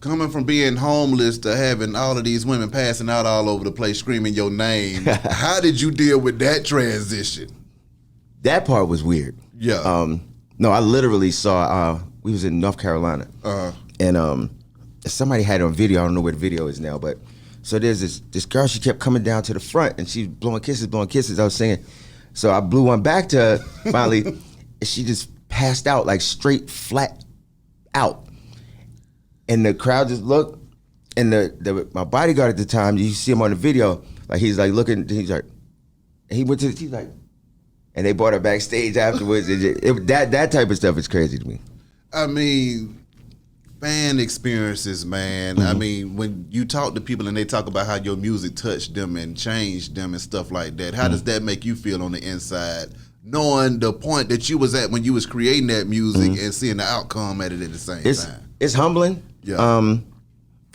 Coming from being homeless to having all of these women passing out all over the place screaming your name, how did you deal with that transition? That part was weird. Yeah. No, I literally saw, we was in North Carolina. And somebody had it on video. I don't know where the video is now, but so there's this girl, she kept coming down to the front and she's blowing kisses. I was singing. So I blew one back to her finally, and she just passed out, like straight flat out. And the crowd just looked, and my bodyguard at the time, you see him on the video, like he's like looking, he's like, he went to he's like, and they brought her backstage afterwards. That type of stuff is crazy to me. I mean, fan experiences, man. I mean, when you talk to people and they talk about how your music touched them and changed them and stuff like that, how does that make you feel on the inside, knowing the point that you was at when you was creating that music and seeing the outcome at it at the same time? It's humbling. Yeah.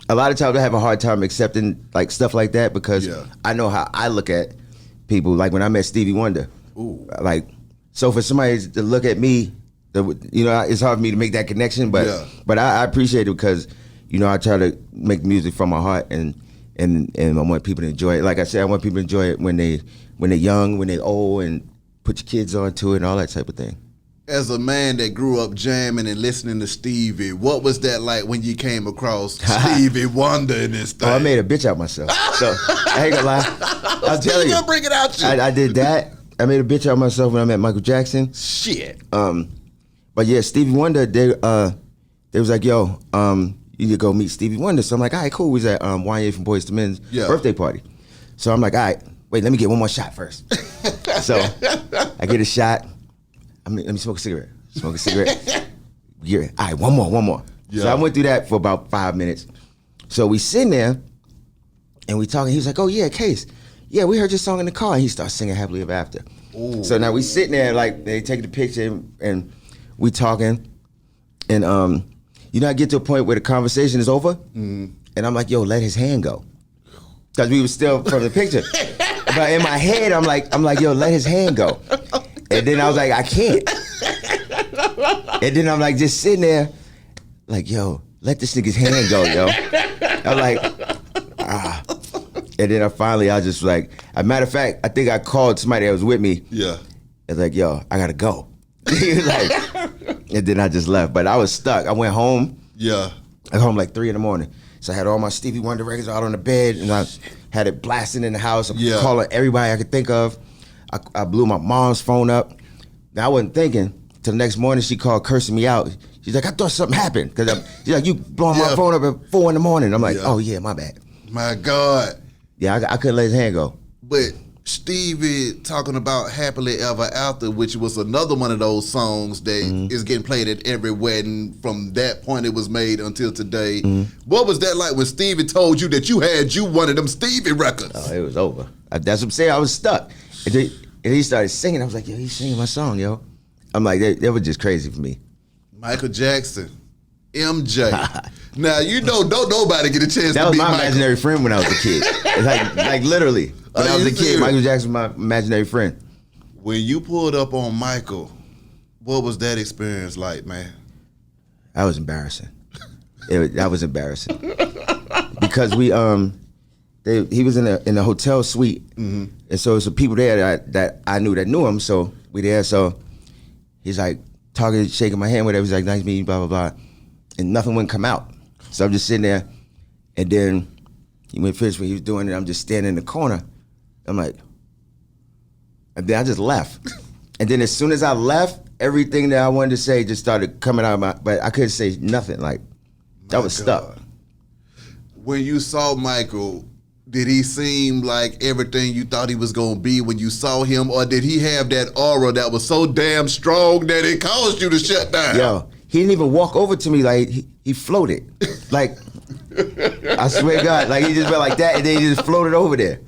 A lot of times I have a hard time accepting like stuff like that because I know how I look at people. Like when I met Stevie Wonder, like, so for somebody to look at me, you know, it's hard for me to make that connection. But I appreciate it because, you know, I try to make music from my heart and I want people to enjoy it. Like I said, I want people to enjoy it when they're young, when they're old, and put your kids onto it and all that type of thing. As a man that grew up jamming and listening to Stevie, what was that like when you came across Stevie Wonder in this thing? Oh, I made a bitch out myself. So I ain't gonna lie. I'll tell you. Bring it out you. I did that. I made a bitch out myself when I met Michael Jackson. Shit. But yeah, Stevie Wonder, they was like, yo, you need to go meet Stevie Wonder. So I'm like, all right, cool. We was at Wanye from Boyz II Men's birthday party. So I'm like, all right, wait, let me get one more shot first. So I get a shot. Let me smoke a cigarette. Yeah, all right, one more. Yeah. So I went through that for about 5 minutes. So we sitting there and we talking. He was like, oh yeah, Case. Yeah, we heard your song in the car. And he starts singing Happily Ever After. Ooh. So now we sitting there like they take the picture and we talking. And you know, I get to a point where the conversation is over and I'm like, yo, let his hand go. Because we were still from the picture. But in my head, I'm like, yo, let his hand go. And then I was like, I can't. And then I'm like just sitting there, like, yo, let this nigga's hand go, yo. I'm like, And then I was just like, a matter of fact, I think I called somebody that was with me. Yeah. I was like, yo, I gotta go. He was like, and then I just left. But I was stuck. I went home. Yeah. I got home like 3 a.m. So I had all my Stevie Wonder records out on the bed, and I had it blasting in the house. I'm calling everybody I could think of. I blew my mom's phone up. Now I wasn't thinking. Till the next morning, she called cursing me out. She's like, I thought something happened. Because she's like, you blowing my phone up at 4 a.m. I'm like, oh yeah, my bad. My God. Yeah, I couldn't let his hand go. But Stevie talking about Happily Ever After, which was another one of those songs that is getting played at every wedding. From that point it was made until today. What was that like when Stevie told you that you had one of them Stevie records? Oh, it was over. That's what I'm saying. I was stuck. And he started singing. I was like, yo, he's singing my song, yo. I'm like, that was just crazy for me. Michael Jackson, MJ. Now, you know, don't nobody get a chance to That was meet my Michael. imaginary friend when I was a kid. It's like literally. When I was a kid, Michael Jackson was my imaginary friend. When you pulled up on Michael, what was that experience like, man? That was embarrassing. That was embarrassing. Because he was in a hotel suite, and so some people there that I knew that knew him. So we there. So he's like talking, shaking my hand, whatever. He's like, nice meeting you, blah blah blah, and nothing wouldn't come out. So I'm just sitting there, and then he went finished what he was doing, and I'm just standing in the corner. I'm like, and then I just left. And then as soon as I left, everything that I wanted to say just started coming out of but I couldn't say nothing. Like that was stuck. When you saw Michael, did he seem like everything you thought he was going to be when you saw him, or did he have that aura that was so damn strong that it caused you to shut down? Yo, he didn't even walk over to me. Like he floated. Like, I swear to God, like he just went like that and then he just floated over there.